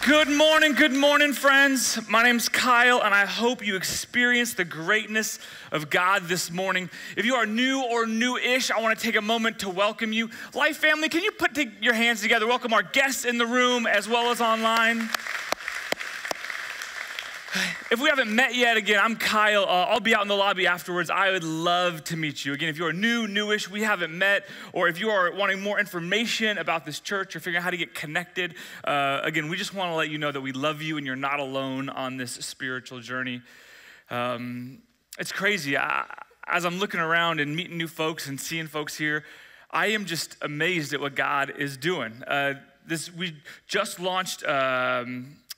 Good morning, friends. My name's Kyle, and I hope you experience the greatness of God this morning. If you are new or new-ish, I want to take a moment to welcome you. Life family, can you put your hands together? Welcome our guests in the room as well as online. If we haven't met yet, again, I'm Kyle. I'll be out in the lobby afterwards. I would love to meet you. Again, if you're newish, we haven't met, or if you are wanting more information about this church or figuring out how to get connected, again, we just want to let you know that we love you and you're not alone on this spiritual journey. It's crazy. As I'm looking around and meeting new folks and seeing folks here, I am just amazed at what God is doing. We just launched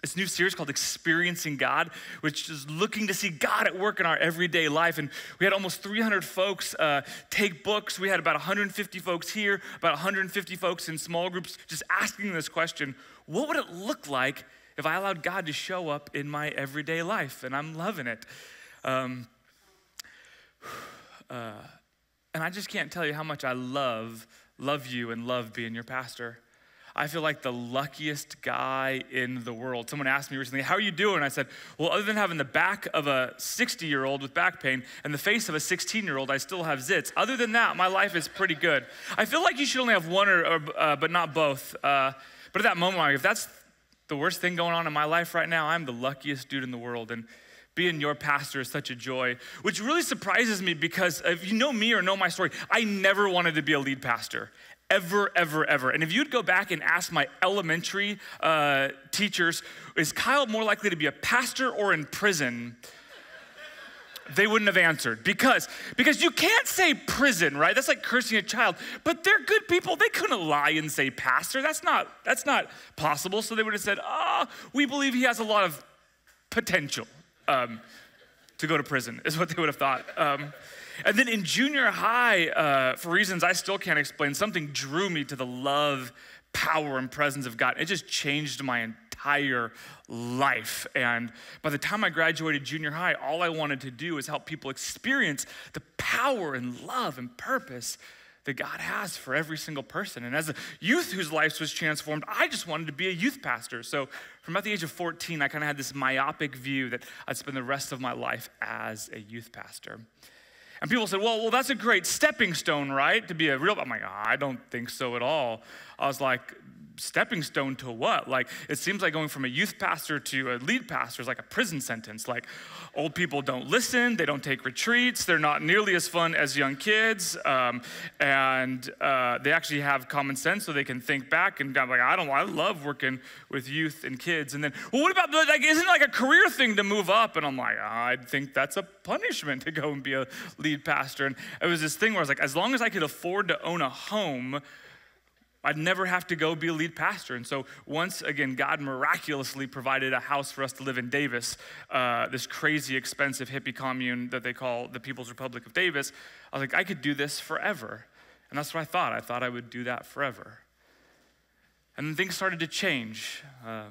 this new series called Experiencing God, which is looking to see God at work in our everyday life. And we had almost 300 folks take books. We had about 150 folks here, about 150 folks in small groups, just asking this question: what would it look like if I allowed God to show up in my everyday life? And I'm loving it. And I just can't tell you how much I love you and love being your pastor. I feel like the luckiest guy in the world. Someone asked me recently, how are you doing? I said, well, other than having the back of a 60-year-old with back pain and the face of a 16-year-old, I still have zits. Other than that, my life is pretty good. I feel like you should only have one but not both. But at that moment, if that's the worst thing going on in my life right now, I'm the luckiest dude in the world. And being your pastor is such a joy, which really surprises me because if you know me or know my story, I never wanted to be a lead pastor. Ever. And if you'd go back and ask my elementary teachers, is Kyle more likely to be a pastor or in prison? They wouldn't have answered because you can't say prison, right? That's like cursing a child, but they're good people. They couldn't lie and say pastor. That's not possible. So they would have said, we believe he has a lot of potential to go to prison, is what they would have thought. And then in junior high, for reasons I still can't explain, something drew me to the love, power, and presence of God. It just changed my entire life. And by the time I graduated junior high, all I wanted to do is help people experience the power and love and purpose that God has for every single person. And as a youth whose life was transformed, I just wanted to be a youth pastor. So from about the age of 14, I kind of had this myopic view that I'd spend the rest of my life as a youth pastor. And people said, well, that's a great stepping stone, right? To be a real, I'm like, I don't think so at all. I was like, stepping stone to what? Like, it seems like going from a youth pastor to a lead pastor is like a prison sentence. Like, old people don't listen, they don't take retreats, they're not nearly as fun as young kids, and they actually have common sense so they can think back, and I'm like, I love working with youth and kids. And then, well, what about, like, isn't it like a career thing to move up? And I'm like, I think that's a punishment to go and be a lead pastor. And it was this thing where I was like, as long as I could afford to own a home, I'd never have to go be a lead pastor. And so once again, God miraculously provided a house for us to live in Davis, this crazy expensive hippie commune that they call the People's Republic of Davis. I was like, I could do this forever. And that's what I thought. I thought I would do that forever. And then things started to change. I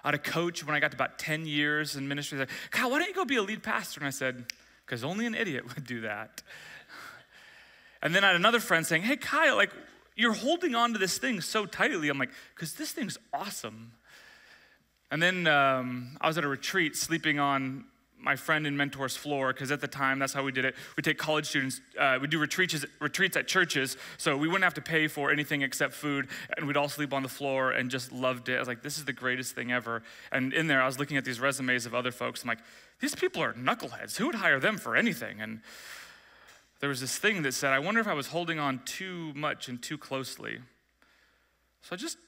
had a coach when I got to about 10 years in ministry. He said, Kyle, why don't you go be a lead pastor? And I said, because only an idiot would do that. And then I had another friend saying, hey, Kyle, like, you're holding on to this thing so tightly. I'm like, because this thing's awesome. And then I was at a retreat sleeping on my friend and mentor's floor, because at the time, that's how we did it. We take college students, we do retreats at churches, so we wouldn't have to pay for anything except food, and we'd all sleep on the floor and just loved it. I was like, this is the greatest thing ever. And in there, I was looking at these resumes of other folks. I'm like, these people are knuckleheads. Who would hire them for anything? And there was this thing that said, I wonder if I was holding on too much and too closely. So I just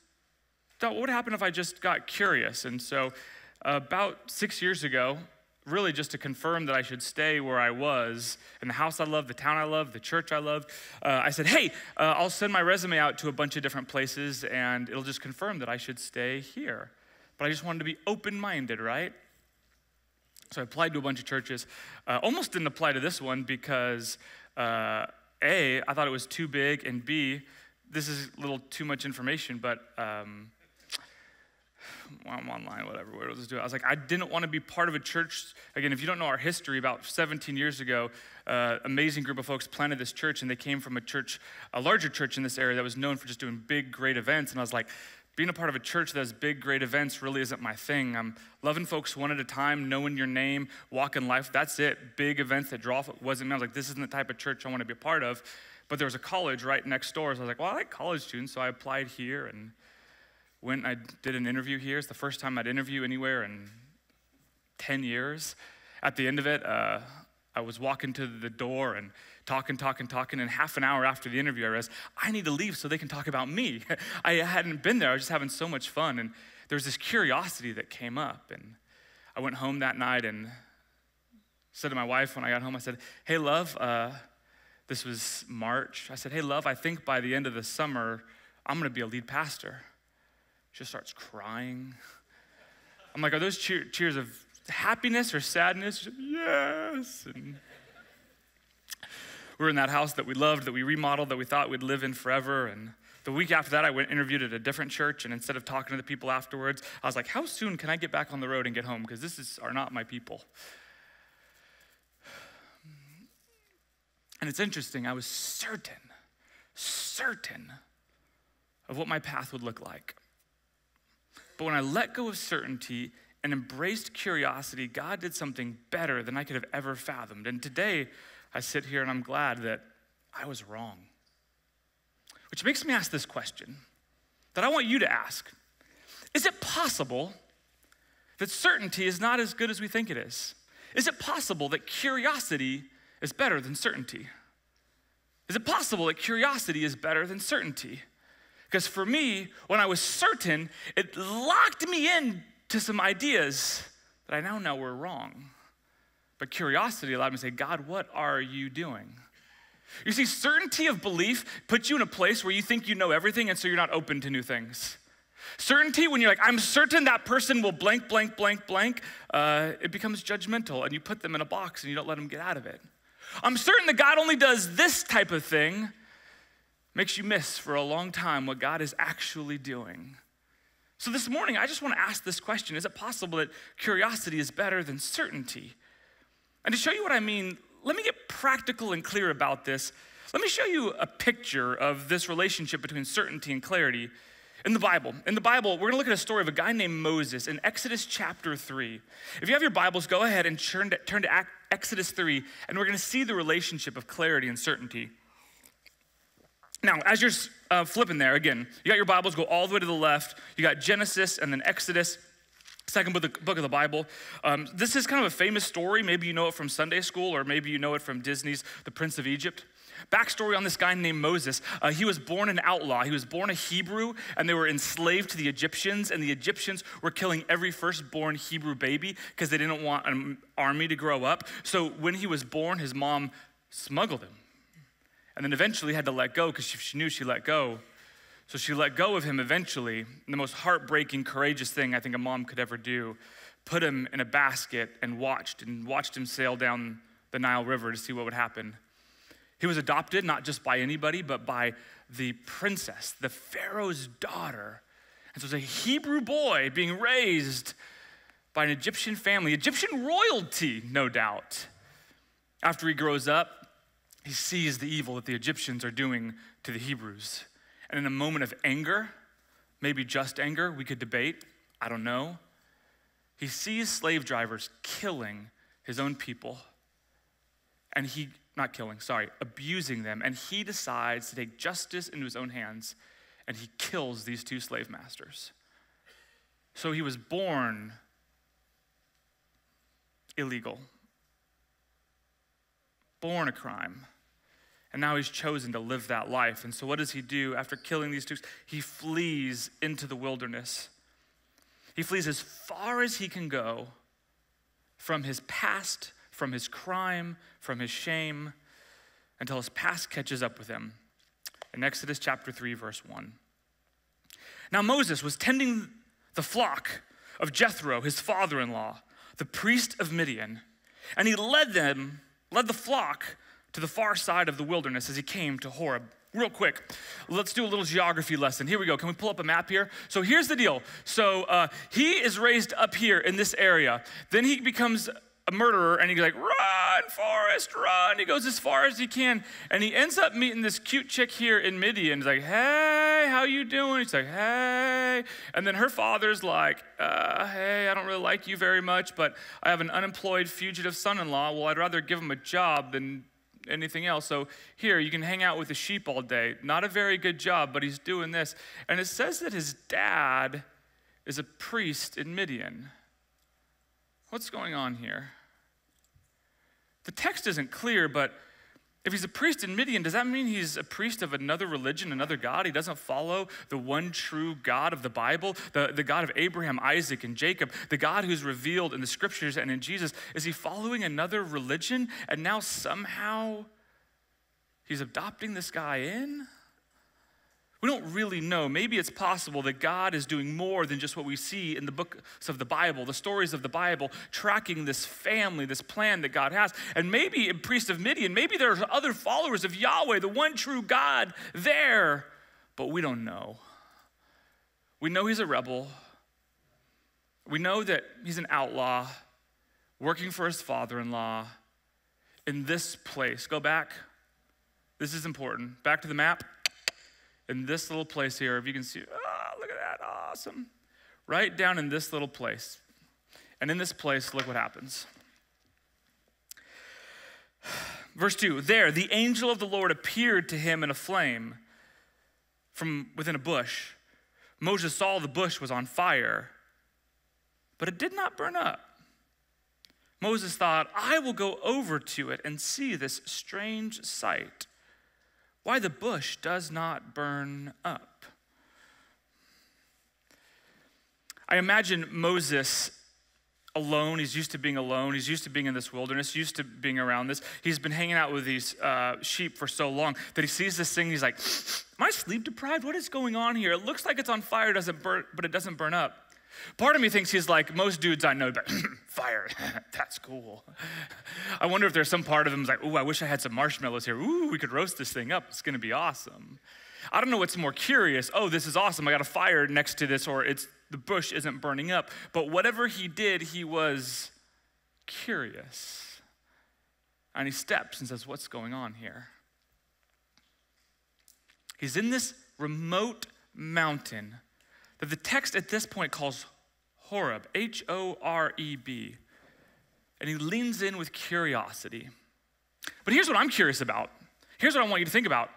thought, what would happen if I just got curious? And so about 6 years ago, really just to confirm that I should stay where I was, in the house I love, the town I love, the church I love, I said, hey, I'll send my resume out to a bunch of different places and it'll just confirm that I should stay here. But I just wanted to be open-minded, right? So I applied to a bunch of churches. Almost didn't apply to this one because A, I thought it was too big, and B, this is a little too much information, but I'm online, whatever, what was doing? I was like, I didn't want to be part of a church. Again, if you don't know our history, about 17 years ago, amazing group of folks planted this church, and they came from a larger church in this area that was known for just doing big, great events, and I was like, being a part of a church that has big, great events really isn't my thing. I'm loving folks one at a time, knowing your name, walking life. That's it. Big events that draw wasn't me. I was like, this isn't the type of church I want to be a part of. But there was a college right next door. So I was like, well, I like college students. So I applied here and went and I did an interview here. It's the first time I'd interview anywhere in 10 years. At the end of it, I was walking to the door and talking, and half an hour after the interview, I realized, I need to leave so they can talk about me. I hadn't been there, I was just having so much fun, and there was this curiosity that came up, and I went home that night and said to my wife when I got home, I said, hey, love, this was March. I said, hey, love, I think by the end of the summer, I'm gonna be a lead pastor. She just starts crying. I'm like, are those cheers of happiness or sadness? She said, yes. And we were in that house that we loved, that we remodeled, that we thought we'd live in forever. And the week after that, I went interviewed at a different church. And instead of talking to the people afterwards, I was like, how soon can I get back on the road and get home? Because are not my people. And it's interesting, I was certain of what my path would look like. But when I let go of certainty and embraced curiosity, God did something better than I could have ever fathomed. And today, I sit here and I'm glad that I was wrong. Which makes me ask this question that I want you to ask. Is it possible that certainty is not as good as we think it is? Is it possible that curiosity is better than certainty? Is it possible that curiosity is better than certainty? Because for me, when I was certain, it locked me in to some ideas that I now know were wrong. But curiosity allowed me to say, God, what are you doing? You see, certainty of belief puts you in a place where you think you know everything, and so you're not open to new things. Certainty, when you're like, I'm certain that person will blank, blank, blank, blank, it becomes judgmental, and you put them in a box and you don't let them get out of it. I'm certain that God only does this type of thing, makes you miss for a long time what God is actually doing. So this morning, I just want to ask this question. Is it possible that curiosity is better than certainty? And to show you what I mean, let me get practical and clear about this. Let me show you a picture of this relationship between certainty and clarity in the Bible. In the Bible, we're going to look at a story of a guy named Moses in Exodus chapter 3. If you have your Bibles, go ahead and turn to Exodus 3, and we're going to see the relationship of clarity and certainty. Now, as you're flipping there, again, you got your Bibles, go all the way to the left. You got Genesis and then Exodus, second book of the Bible. This is kind of a famous story. Maybe you know it from Sunday school, or maybe you know it from Disney's The Prince of Egypt. Backstory on this guy named Moses. He was born an outlaw. He was born a Hebrew, and they were enslaved to the Egyptians, and the Egyptians were killing every firstborn Hebrew baby because they didn't want an army to grow up. So when he was born, his mom smuggled him, and then eventually had to let go because she knew she let go. So she let go of him eventually. And the most heartbreaking, courageous thing I think a mom could ever do, put him in a basket and watched him sail down the Nile River to see what would happen. He was adopted not just by anybody, but by the princess, the Pharaoh's daughter. And so it was a Hebrew boy being raised by an Egyptian family, Egyptian royalty, no doubt. After he grows up, he sees the evil that the Egyptians are doing to the Hebrews. And in a moment of anger, maybe just anger, we could debate, I don't know, he sees slave drivers killing his own people. And abusing them. And he decides to take justice into his own hands, and he kills these two slave masters. So he was born illegal, born a crime, and now he's chosen to live that life. And so what does he do after killing these two? He flees into the wilderness. He flees as far as he can go from his past, from his crime, from his shame, until his past catches up with him. In Exodus chapter 3, verse 1. Now Moses was tending the flock of Jethro, his father-in-law, the priest of Midian, and he led the flock to the far side of the wilderness as he came to Horeb. Real quick, let's do a little geography lesson. Here we go. Can we pull up a map here? So here's the deal. So he is raised up here in this area. Then he becomes a murderer, and he's like, run, Forrest, run. He goes as far as he can, and he ends up meeting this cute chick here in Midian. He's like, hey, hey, how you doing? He's like, hey. And then her father's like, hey, I don't really like you very much, but I have an unemployed fugitive son-in-law. Well, I'd rather give him a job than anything else. So here, you can hang out with the sheep all day. Not a very good job, but he's doing this. And it says that his dad is a priest in Midian. What's going on here? The text isn't clear, but if he's a priest in Midian, does that mean he's a priest of another religion, another God? He doesn't follow the one true God of the Bible, the God of Abraham, Isaac, and Jacob, the God who's revealed in the scriptures and in Jesus. Is he following another religion, and now somehow he's adopting this guy in? We don't really know. Maybe it's possible that God is doing more than just what we see in the books of the Bible, the stories of the Bible, tracking this family, this plan that God has. And maybe in priest of Midian, maybe there's other followers of Yahweh, the one true God there, but we don't know. We know he's a rebel. We know that he's an outlaw working for his father-in-law in this place. Go back. This is important. Back to the map. In this little place here, if you can see, look at that, awesome. Right down in this little place. And in this place, look what happens. Verse 2, there, the angel of the Lord appeared to him in a flame from within a bush. Moses saw the bush was on fire, but it did not burn up. Moses thought, I will go over to it and see this strange sight, why the bush does not burn up. I imagine Moses alone. He's used to being alone. He's used to being in this wilderness, used to being around this. He's been hanging out with these sheep for so long that he sees this thing. He's like, am I sleep deprived? What is going on here? It looks like it's on fire, but it doesn't burn up. Part of me thinks he's like most dudes I know, but fire, that's cool. I wonder if there's some part of him who's like, ooh, I wish I had some marshmallows here. Ooh, we could roast this thing up. It's gonna be awesome. I don't know what's more curious. Oh, this is awesome. I got a fire next to this, or the bush isn't burning up. But whatever he did, he was curious. And he steps and says, what's going on here? He's in this remote mountain that the text at this point calls Horeb, Horeb. And he leans in with curiosity. But here's what I'm curious about. Here's what I want you to think about.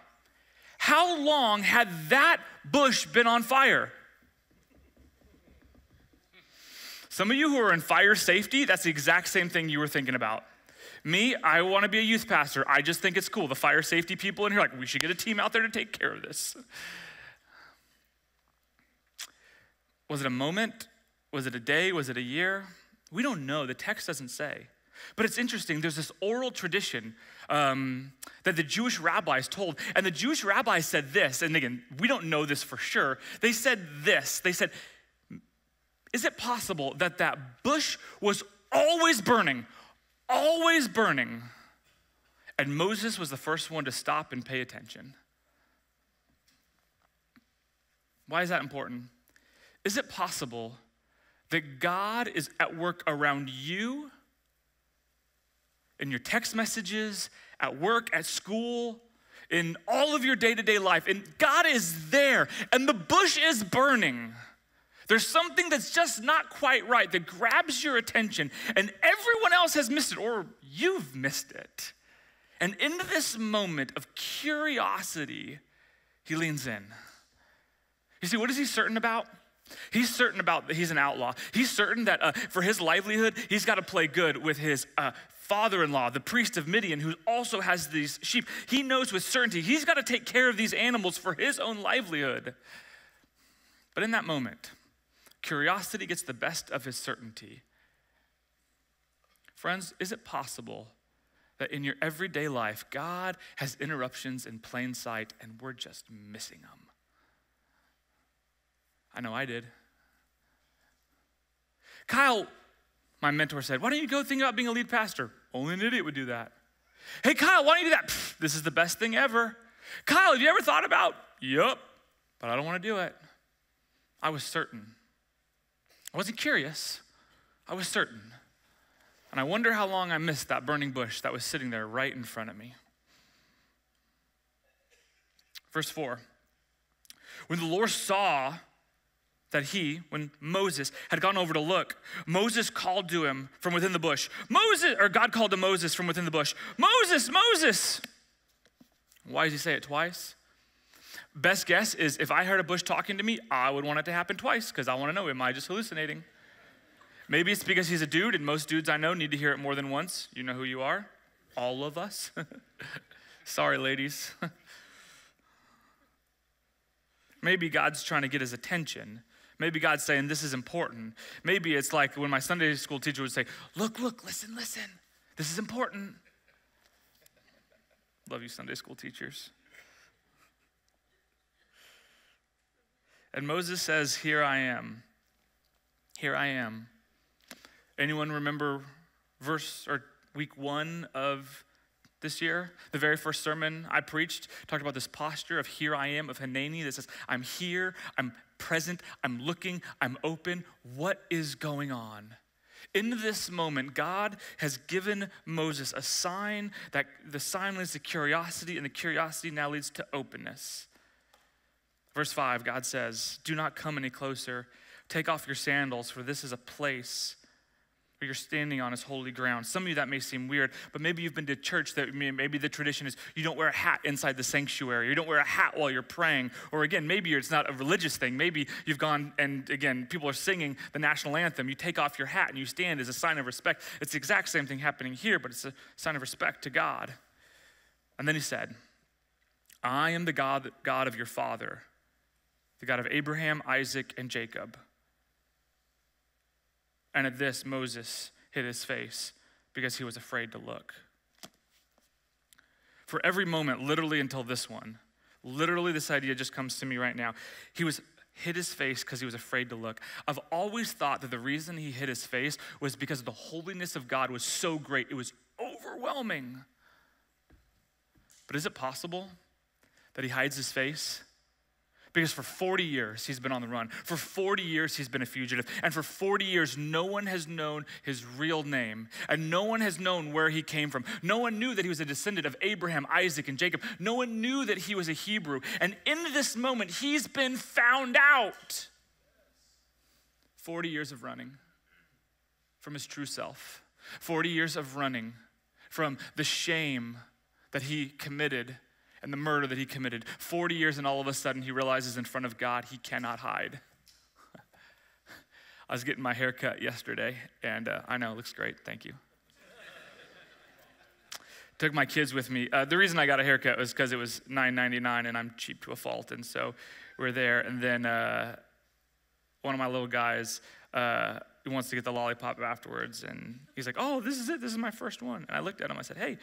How long had that bush been on fire? Some of you who are in fire safety, that's the exact same thing you were thinking about. Me, I want to be a youth pastor. I just think it's cool. The fire safety people in here, like, we should get a team out there to take care of this. Was it a moment? Was it a day? Was it a year? We don't know. The text doesn't say. But it's interesting. There's this oral tradition that the Jewish rabbis told. And the Jewish rabbis said this. And again, we don't know this for sure. They said this. They said, is it possible that that bush was always burning? Always burning. And Moses was the first one to stop and pay attention. Why is that important? Is it possible that God is at work around you, in your text messages, at work, at school, in all of your day-to-day life, and God is there, and the bush is burning? There's something that's just not quite right that grabs your attention, and everyone else has missed it, or you've missed it. And into this moment of curiosity, he leans in. You see, what is he certain about? He's certain about that he's an outlaw. He's certain that for his livelihood, he's got to play good with his father-in-law, the priest of Midian, who also has these sheep. He knows with certainty he's got to take care of these animals for his own livelihood. But in that moment, curiosity gets the best of his certainty. Friends, is it possible that in your everyday life, God has interruptions in plain sight and we're just missing them? I know I did. Kyle, my mentor said, why don't you go think about being a lead pastor? Only an idiot would do that. Hey, Kyle, why don't you do that? Pfft, this is the best thing ever. Kyle, have you ever thought about? Yup, but I don't want to do it. I was certain. I wasn't curious. I was certain. And I wonder how long I missed that burning bush that was sitting there right in front of me. Verse 4. When the Lord saw that when Moses had gone over to look, Moses called to him from within the bush. God called to Moses from within the bush. Moses, Moses. Why does he say it twice? Best guess is if I heard a bush talking to me, I would want it to happen twice because I want to know, am I just hallucinating? Maybe it's because he's a dude, and most dudes I know need to hear it more than once. You know who you are? All of us. Sorry, ladies. Maybe God's trying to get his attention. Maybe God's saying, this is important. Maybe it's like when my Sunday school teacher would say, look, listen. This is important. Love you, Sunday school teachers. And Moses says, here I am. Here I am. Anyone remember week 1 of this year? The very first sermon I preached talked about this posture of here I am, of Hanani, that says, I'm here, I'm present, I'm looking, I'm open. What is going on? In this moment, God has given Moses a sign that the sign leads to curiosity, and the curiosity now leads to openness. Verse 5, God says, do not come any closer. Take off your sandals, for this is a place where you're standing on is holy ground. Some of you, that may seem weird, but maybe you've been to church that maybe the tradition is you don't wear a hat inside the sanctuary. You don't wear a hat while you're praying. Or again, maybe it's not a religious thing. Maybe you've gone and again, people are singing the national anthem. You take off your hat and you stand as a sign of respect. It's the exact same thing happening here, but it's a sign of respect to God. And then he said, I am the God of your father, the God of Abraham, Isaac, and Jacob. And at this, Moses hid his face because he was afraid to look. For every moment, literally until this one, literally this idea just comes to me right now. He hid his face because he was afraid to look. I've always thought that the reason he hid his face was because the holiness of God was so great. It was overwhelming. But is it possible that he hides his face? Because for 40 years, he's been on the run. For 40 years, he's been a fugitive. And for 40 years, no one has known his real name. And no one has known where he came from. No one knew that he was a descendant of Abraham, Isaac, and Jacob. No one knew that he was a Hebrew. And in this moment, he's been found out. 40 years of running from his true self. 40 years of running from the shame that he committed and the murder that he committed. 40 years, and all of a sudden he realizes in front of God he cannot hide. I was getting my hair cut yesterday, and I know, it looks great, thank you. Took my kids with me. The reason I got a haircut was because it was $9.99, and I'm cheap to a fault, and so we're there. And then one of my little guys, he wants to get the lollipop afterwards, and he's like, oh, this is it, this is my first one. And I looked at him, I said, hey,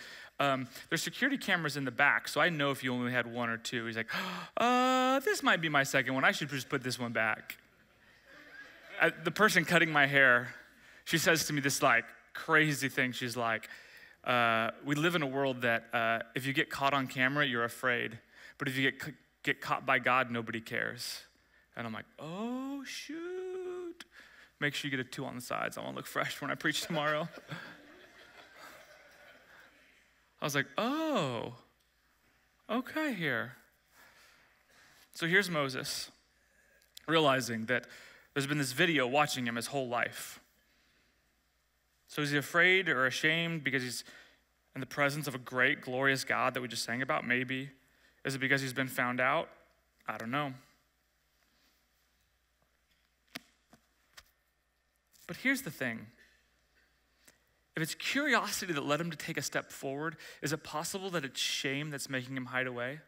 there's security cameras in the back, so I know if you only had one or two. He's like, this might be my second one, I should just put this one back. The person cutting my hair, she says to me this like crazy thing, she's like, we live in a world that if you get caught on camera, you're afraid, but if you get caught by God, nobody cares. And I'm like, oh, shoot. Make sure you get a 2 on the sides. I want to look fresh when I preach tomorrow. I was like, oh, okay here. So here's Moses, realizing that there's been this video watching him his whole life. So is he afraid or ashamed because he's in the presence of a great, glorious God that we just sang about? Maybe. Is it because he's been found out? I don't know. But here's the thing. If it's curiosity that led him to take a step forward, is it possible that it's shame that's making him hide away?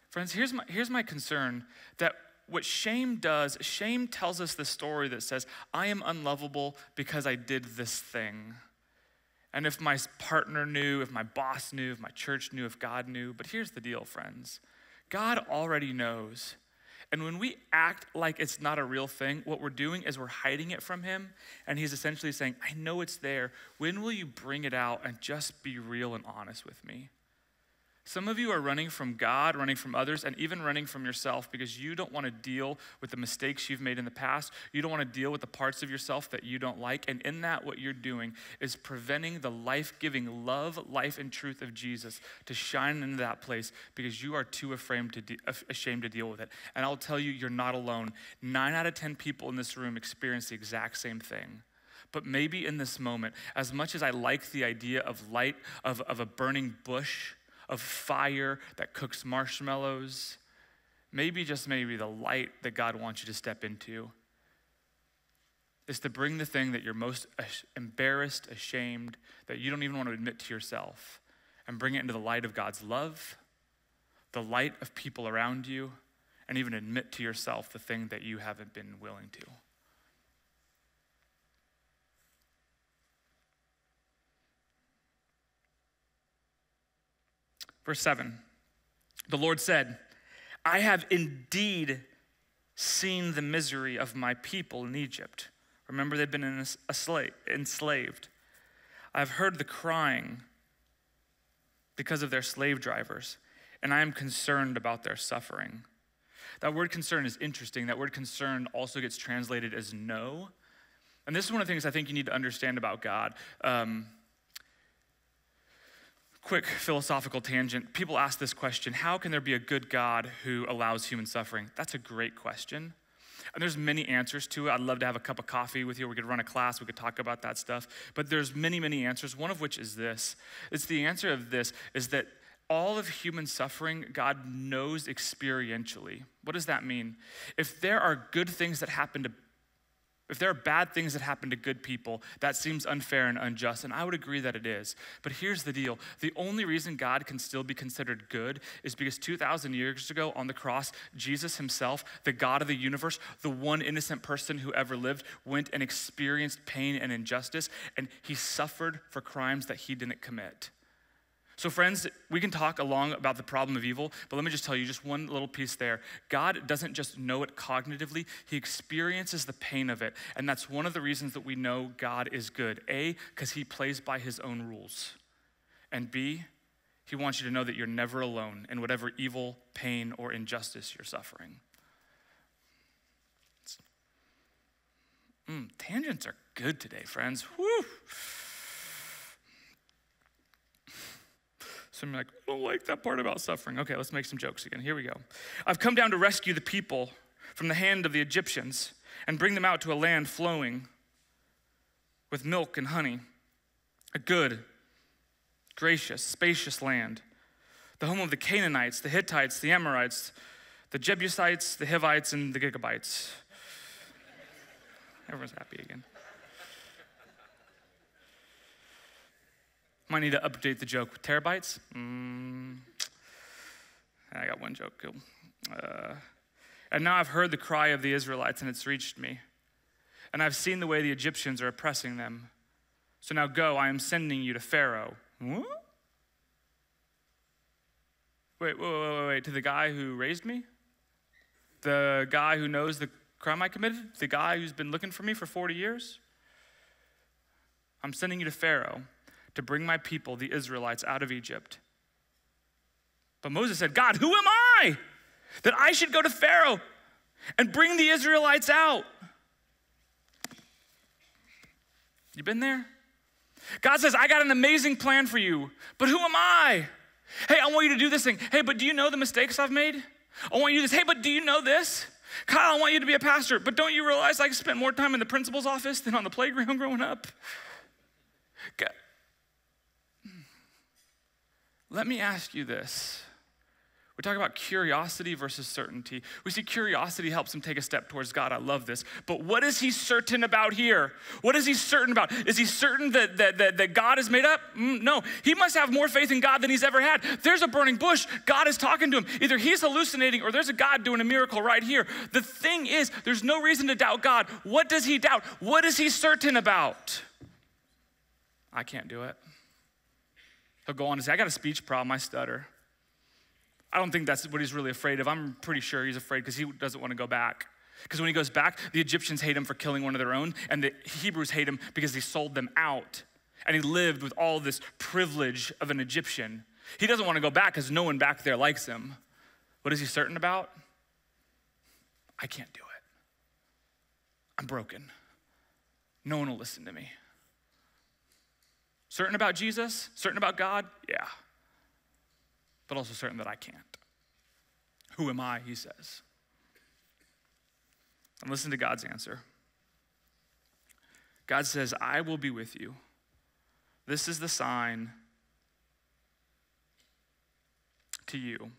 Friends, here's my concern, that what shame does, shame tells us the story that says, I am unlovable because I did this thing. And if my partner knew, if my boss knew, if my church knew, if God knew, but here's the deal, friends. God already knows. And when we act like it's not a real thing, what we're doing is we're hiding it from him, and he's essentially saying, I know it's there. When will you bring it out and just be real and honest with me? Some of you are running from God, running from others, and even running from yourself because you don't want to deal with the mistakes you've made in the past. You don't want to deal with the parts of yourself that you don't like. And in that, what you're doing is preventing the life-giving love, life, and truth of Jesus to shine into that place because you are too ashamed to deal with it. And I'll tell you, you're not alone. 9 out of 10 people in this room experience the exact same thing. But maybe in this moment, as much as I like the idea of light, of a burning bush, of fire that cooks marshmallows, maybe, just maybe, the light that God wants you to step into is to bring the thing that you're most embarrassed, ashamed, that you don't even want to admit to yourself, and bring it into the light of God's love, the light of people around you, and even admit to yourself the thing that you haven't been willing to. Verse 7, the Lord said, I have indeed seen the misery of my people in Egypt. Remember, they've been enslaved. I've heard the crying because of their slave drivers, and I am concerned about their suffering. That word concern is interesting. That word concern also gets translated as know. And this is one of the things I think you need to understand about God. Quick philosophical tangent. People ask this question, how can there be a good God who allows human suffering? That's a great question. And there's many answers to it. I'd love to have a cup of coffee with you. We could run a class. We could talk about that stuff. But there's many, many answers, one of which is this. It's the answer of this, is that all of human suffering, God knows experientially. What does that mean? If there are bad things that happen to good people, that seems unfair and unjust, and I would agree that it is. But here's the deal. The only reason God can still be considered good is because 2,000 years ago on the cross, Jesus himself, the God of the universe, the one innocent person who ever lived, went and experienced pain and injustice, and he suffered for crimes that he didn't commit. So friends, we can talk along about the problem of evil, but let me just tell you just one little piece there. God doesn't just know it cognitively, he experiences the pain of it. And that's one of the reasons that we know God is good. A, because he plays by his own rules. And B, he wants you to know that you're never alone in whatever evil, pain, or injustice you're suffering. Tangents are good today, friends. Woo! Some are like, I don't like that part about suffering. Okay, let's make some jokes again. Here we go. I've come down to rescue the people from the hand of the Egyptians and bring them out to a land flowing with milk and honey, a good, gracious, spacious land, the home of the Canaanites, the Hittites, the Amorites, the Jebusites, the Hivites, and the Gigabytes. Everyone's happy again. Might need to update the joke with terabytes. I got one joke. Cool. And now I've heard the cry of the Israelites, and it's reached me. And I've seen the way the Egyptians are oppressing them. So now go, I am sending you to Pharaoh. What? Wait, to the guy who raised me? The guy who knows the crime I committed? The guy who's been looking for me for 40 years? I'm sending you to Pharaoh to bring my people, the Israelites, out of Egypt. But Moses said, God, who am I that I should go to Pharaoh and bring the Israelites out? You been there? God says, I got an amazing plan for you, but who am I? Hey, I want you to do this thing. Hey, but do you know the mistakes I've made? I want you to do this. Hey, but do you know this? Kyle, I want you to be a pastor, but don't you realize I spent more time in the principal's office than on the playground growing up? God. Let me ask you this. We talk about curiosity versus certainty. We see curiosity helps him take a step towards God. I love this. But what is he certain about here? What is he certain about? Is he certain that God is made up? No. He must have more faith in God than he's ever had. There's a burning bush. God is talking to him. Either he's hallucinating or there's a God doing a miracle right here. The thing is, there's no reason to doubt God. What does he doubt? What is he certain about? I can't do it. He'll go on and say, I got a speech problem, I stutter. I don't think that's what he's really afraid of. I'm pretty sure he's afraid because he doesn't want to go back. Because when he goes back, the Egyptians hate him for killing one of their own, and the Hebrews hate him because he sold them out. And he lived with all this privilege of an Egyptian. He doesn't want to go back because no one back there likes him. What is he certain about? I can't do it. I'm broken. No one will listen to me. Certain about Jesus? Certain about God? Yeah. But also certain that I can't. Who am I, he says. And listen to God's answer. God says, I will be with you. This is the sign to you.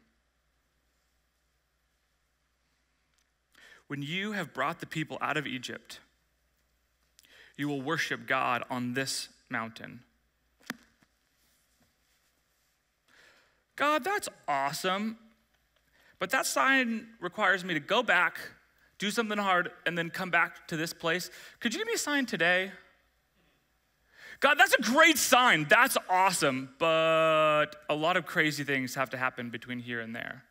When you have brought the people out of Egypt, you will worship God on this mountain. God, that's awesome, but that sign requires me to go back, do something hard, and then come back to this place. Could you give me a sign today? God, that's a great sign. That's awesome, but a lot of crazy things have to happen between here and there.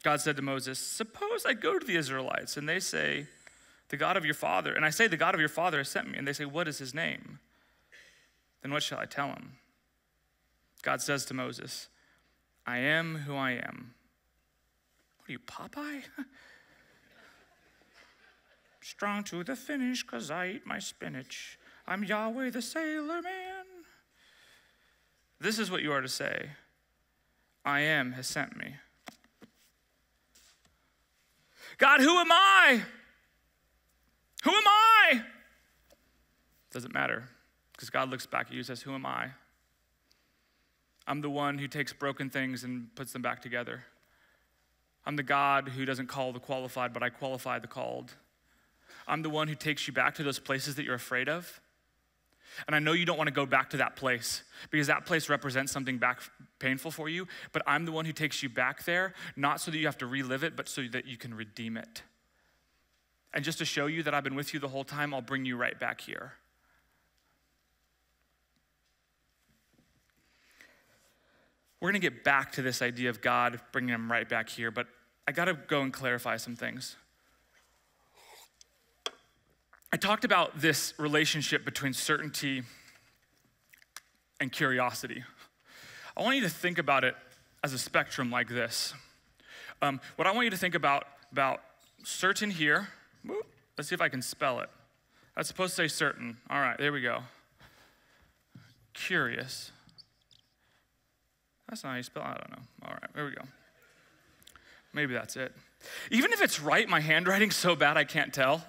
God said to Moses, suppose I go to the Israelites and they say, the God of your father, and I say, the God of your father has sent me, and they say, what is his name? Then what shall I tell him? God says to Moses, I am who I am. What are you, Popeye? Strong to the finish, 'cause I eat my spinach. I'm Yahweh the sailor man. This is what you are to say. I am has sent me. God, who am I? Who am I? Doesn't matter, because God looks back at you and says, who am I? I'm the one who takes broken things and puts them back together. I'm the God who doesn't call the qualified, but I qualify the called. I'm the one who takes you back to those places that you're afraid of. And I know you don't want to go back to that place because that place represents something back painful for you, but I'm the one who takes you back there, not so that you have to relive it, but so that you can redeem it. And just to show you that I've been with you the whole time, I'll bring you right back here. We're going to get back to this idea of God bringing him right back here, but I got to go and clarify some things. I talked about this relationship between certainty and curiosity. I want you to think about it as a spectrum like this. What I want you to think about certain here. Let's see if I can spell it. That's supposed to say certain. All right, there we go. Curious. That's not how you spell it. I don't know. All right, there we go. Maybe that's it. Even if it's right, my handwriting's so bad I can't tell.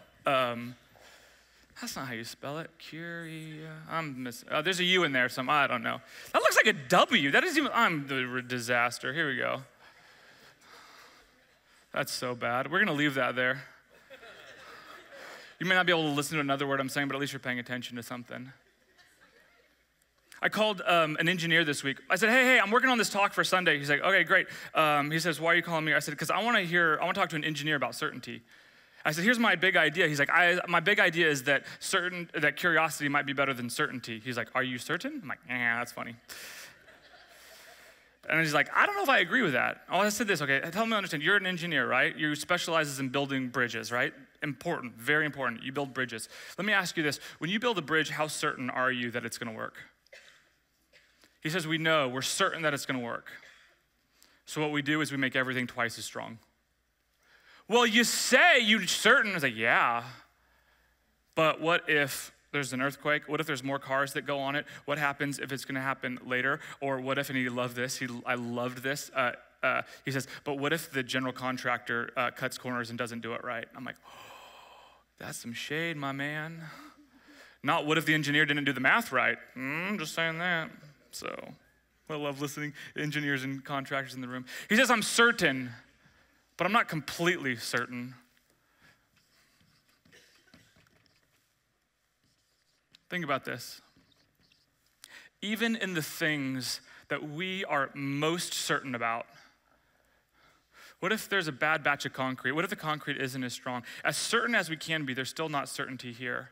That's not how you spell it. I'm missing. There's a U in there, I don't know. That looks like a W. That isn't even, I'm the disaster. Here we go. That's so bad. We're going to leave that there. You may not be able to listen to another word I'm saying, but at least you're paying attention to something. I called an engineer this week. I said, hey, I'm working on this talk for Sunday. He's like, okay, great. He says, why are you calling me? I said, because I want to talk to an engineer about certainty. I said, here's my big idea. He's like, my big idea is that curiosity might be better than certainty. He's like, are you certain? I'm like, that's funny. And he's like, I don't know if I agree with that. Oh, I said this, okay, help me understand. You're an engineer, right? You specializes in building bridges, right? Important, very important. You build bridges. Let me ask you this. When you build a bridge, how certain are you that it's going to work? He says, we're certain that it's going to work. So what we do is we make everything twice as strong. Well, you say you're certain. I was like, yeah. But what if there's an earthquake? What if there's more cars that go on it? What happens if it's going to happen later? Or what if, and he loved this, I loved this. He says, but what if the general contractor cuts corners and doesn't do it right? I'm like, oh, that's some shade, my man. Not what if the engineer didn't do the math right? Just saying that. So I love listening to engineers and contractors in the room. He says, I'm certain, but I'm not completely certain. Think about this. Even in the things that we are most certain about, what if there's a bad batch of concrete? What if the concrete isn't as strong? As certain as we can be, there's still not certainty here.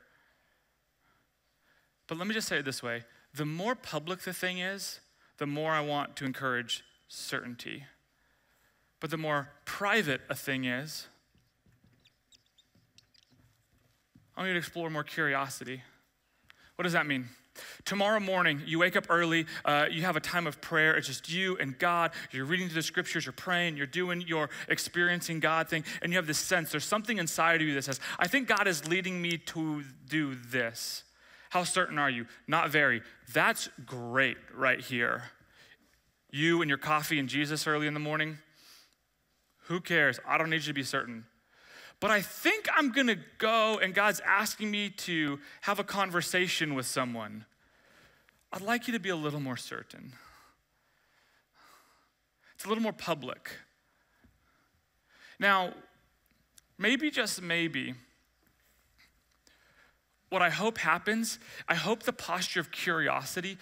But let me just say it this way. The more public the thing is, the more I want to encourage certainty. But the more private a thing is, I want you to explore more curiosity. What does that mean? Tomorrow morning, you wake up early, you have a time of prayer. It's just you and God. You're reading through the scriptures, you're praying, you're doing your experiencing God thing, and you have this sense, there's something inside of you that says, I think God is leading me to do this. How certain are you? Not very. That's great right here. You and your coffee and Jesus early in the morning, who cares? I don't need you to be certain. But I think I'm gonna go and God's asking me to have a conversation with someone. I'd like you to be a little more certain. It's a little more public. Now, maybe, just maybe, what I hope happens, I hope the posture of curiosity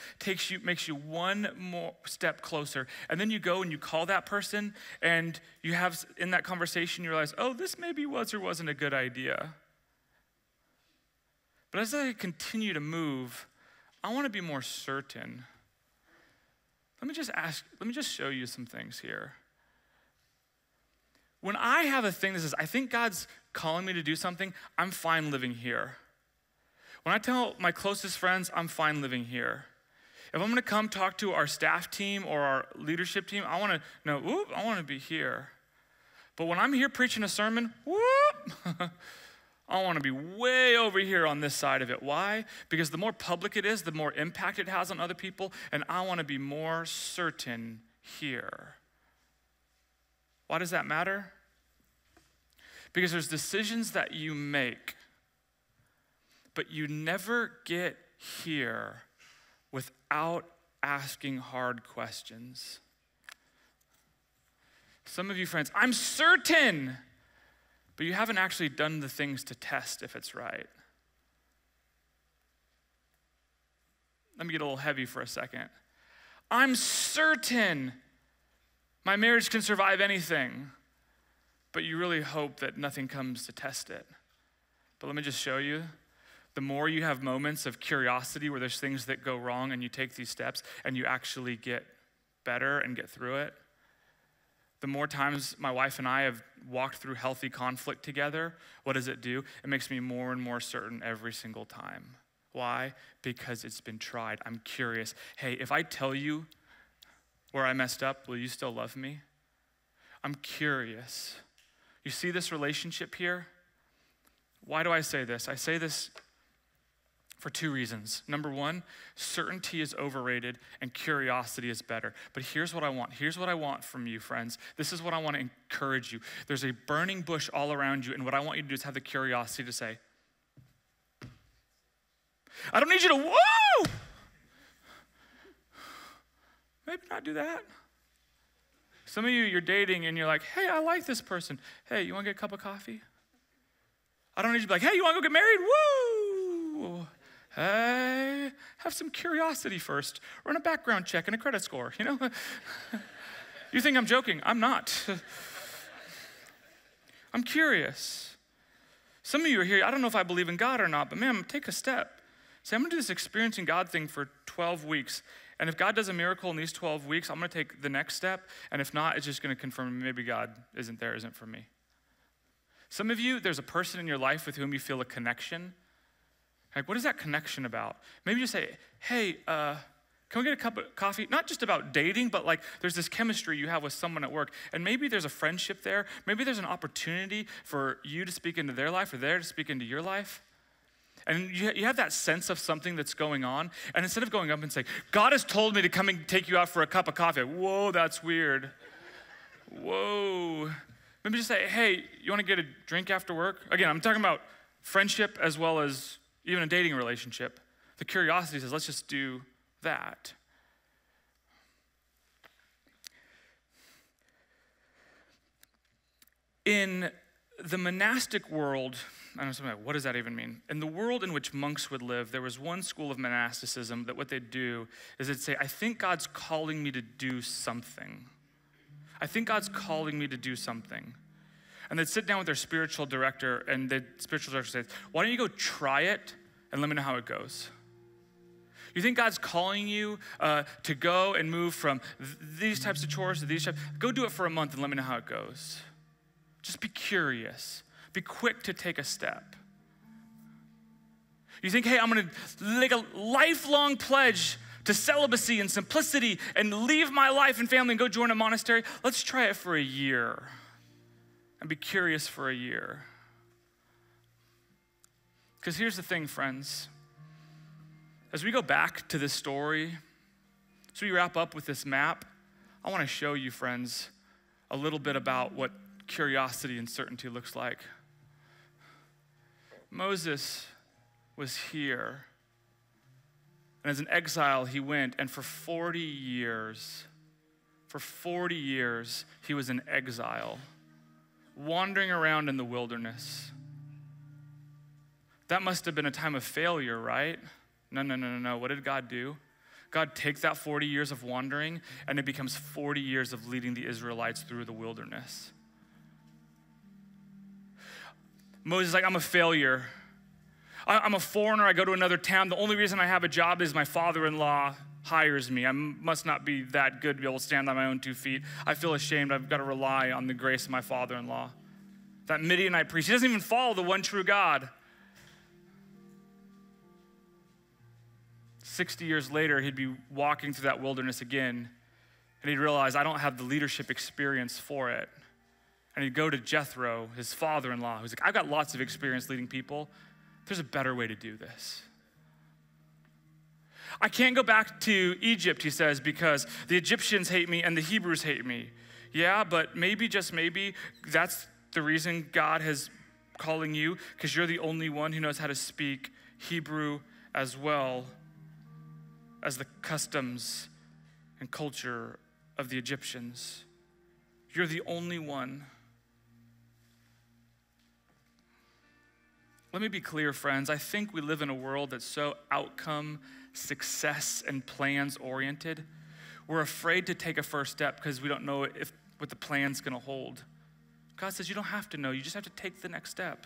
makes you one more step closer. And then you go and you call that person and you have, in that conversation, you realize, oh, this maybe was or wasn't a good idea. But as I continue to move, I want to be more certain. Let me just show you some things here. When I have a thing that says, I think God's calling me to do something, I'm fine living here. When I tell my closest friends, I'm fine living here. If I'm gonna come talk to our staff team or our leadership team, I wanna know, I wanna be here. But when I'm here preaching a sermon, I wanna be way over here on this side of it. Why? Because the more public it is, the more impact it has on other people, and I wanna be more certain here. Why does that matter? Because there's decisions that you make, but you never get here without asking hard questions. Some of you friends, I'm certain, but you haven't actually done the things to test if it's right. Let me get a little heavy for a second. I'm certain my marriage can survive anything, but you really hope that nothing comes to test it. But let me just show you. The more you have moments of curiosity where there's things that go wrong and you take these steps and you actually get better and get through it, the more times my wife and I have walked through healthy conflict together, what does it do? It makes me more and more certain every single time. Why? Because it's been tried. I'm curious. Hey, if I tell you where I messed up, will you still love me? I'm curious. You see this relationship here? Why do I say this? I say this for two reasons. Number one, certainty is overrated and curiosity is better. But here's what I want. Here's what I want from you, friends. This is what I want to encourage you. There's a burning bush all around you, and what I want you to do is have the curiosity to say, I don't need you to, whoa! Maybe not do that. Some of you, you're dating and you're like, hey, I like this person. Hey, you want to get a cup of coffee? I don't need you to be like, hey, you want to go get married? Woo! Hey, have some curiosity first. Run a background check and a credit score, you know? You think I'm joking? I'm not. I'm curious. Some of you are here, I don't know if I believe in God or not, but man, take a step. Say, I'm gonna do this experiencing God thing for 12 weeks. And if God does a miracle in these 12 weeks, I'm gonna take the next step. And if not, it's just gonna confirm maybe God isn't for me. Some of you, there's a person in your life with whom you feel a connection. Like, what is that connection about? Maybe just say, hey, can we get a cup of coffee? Not just about dating, but like there's this chemistry you have with someone at work. And maybe there's a friendship there. Maybe there's an opportunity for you to speak into their life or they to speak into your life. And you have that sense of something that's going on. And instead of going up and saying, God has told me to come and take you out for a cup of coffee. Whoa, that's weird. Whoa. Maybe just say, hey, you want to get a drink after work? Again, I'm talking about friendship as well as even a dating relationship. The curiosity says, let's just do that. In the monastic world, I don't know, what does that even mean? In the world in which monks would live, there was one school of monasticism that what they'd do is they'd say, I think God's calling me to do something. I think God's calling me to do something. And they'd sit down with their spiritual director, and the spiritual director says, why don't you go try it and let me know how it goes? You think God's calling you to go and move from these types of chores to these types? Go do it for a month and let me know how it goes. Just be curious. Be quick to take a step. You think, hey, I'm gonna make a lifelong pledge to celibacy and simplicity and leave my life and family and go join a monastery. Let's try it for a year and be curious for a year. Because here's the thing, friends. As we go back to this story, as we wrap up with this map, I want to show you, friends, a little bit about what curiosity and certainty looks like. Moses was here, and as an exile, he went, and for 40 years, he was in exile, wandering around in the wilderness. That must have been a time of failure, right? No. What did God do? God takes that 40 years of wandering, and it becomes 40 years of leading the Israelites through the wilderness. Moses is like, I'm a failure. I'm a foreigner. I go to another town. The only reason I have a job is my father-in-law hires me. I must not be that good to be able to stand on my own 2 feet. I feel ashamed. I've got to rely on the grace of my father-in-law. That Midianite priest, he doesn't even follow the one true God. 60 years later, he'd be walking through that wilderness again, and he'd realize, I don't have the leadership experience for it. And he'd go to Jethro, his father-in-law, who's like, I've got lots of experience leading people. There's a better way to do this. I can't go back to Egypt, he says, because the Egyptians hate me and the Hebrews hate me. Yeah, but maybe, just maybe, that's the reason God is calling you, because you're the only one who knows how to speak Hebrew as well as the customs and culture of the Egyptians. You're the only one. Let me be clear, friends. I think we live in a world that's so outcome, success, and plans oriented. We're afraid to take a first step because we don't know what the plan's gonna hold. God says you don't have to know, you just have to take the next step.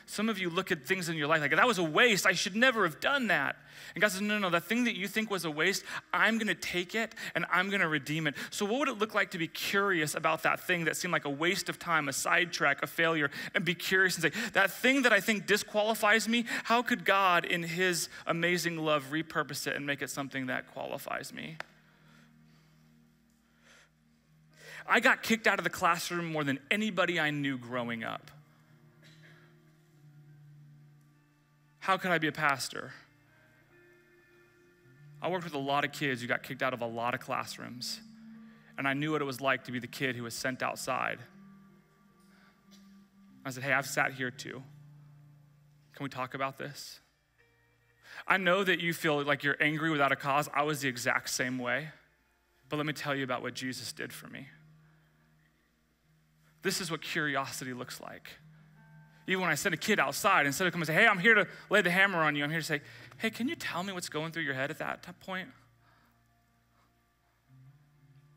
Some of you look at things in your life like, that was a waste, I should never have done that. And God says, no, that thing that you think was a waste, I'm gonna take it and I'm gonna redeem it. So what would it look like to be curious about that thing that seemed like a waste of time, a sidetrack, a failure, and be curious and say, that thing that I think disqualifies me, how could God in his amazing love repurpose it and make it something that qualifies me? I got kicked out of the classroom more than anybody I knew growing up. How could I be a pastor? I worked with a lot of kids who got kicked out of a lot of classrooms, and I knew what it was like to be the kid who was sent outside. I said, hey, I've sat here too. Can we talk about this? I know that you feel like you're angry without a cause. I was the exact same way, but let me tell you about what Jesus did for me. This is what curiosity looks like. Even when I send a kid outside, instead of coming and say, hey, I'm here to lay the hammer on you, I'm here to say, hey, can you tell me what's going through your head at that point?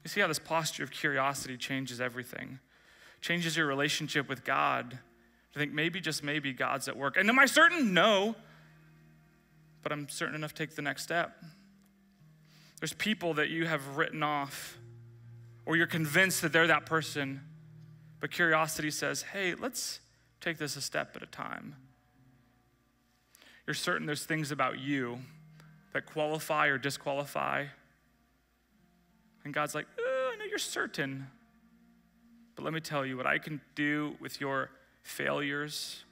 You see how this posture of curiosity changes everything. Changes your relationship with God. To think maybe, just maybe, God's at work. And am I certain? No. But I'm certain enough to take the next step. There's people that you have written off, or you're convinced that they're that person, but curiosity says, hey, let's take this a step at a time. You're certain there's things about you that qualify or disqualify. And God's like, I know you're certain. But let me tell you what I can do with your failures,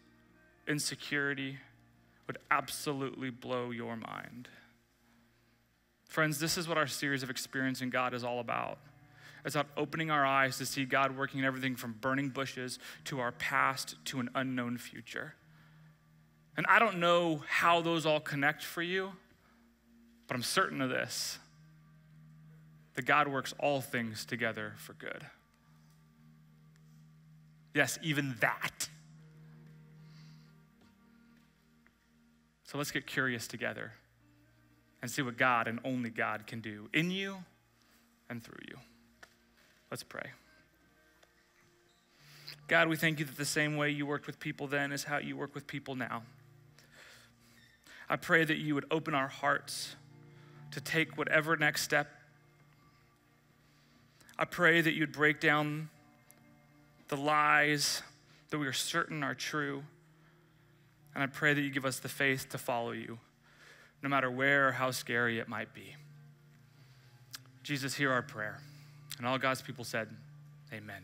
insecurity, would absolutely blow your mind. Friends, this is what our series of Experiencing God is all about. It's about opening our eyes to see God working in everything from burning bushes to our past to an unknown future. And I don't know how those all connect for you, but I'm certain of this, that God works all things together for good. Yes, even that. So let's get curious together and see what God and only God can do in you and through you. Let's pray. God, we thank you that the same way you worked with people then is how you work with people now. I pray that you would open our hearts to take whatever next step. I pray that you'd break down the lies that we are certain are true. And I pray that you give us the faith to follow you, no matter where or how scary it might be. Jesus, hear our prayer. And all God's people said, amen.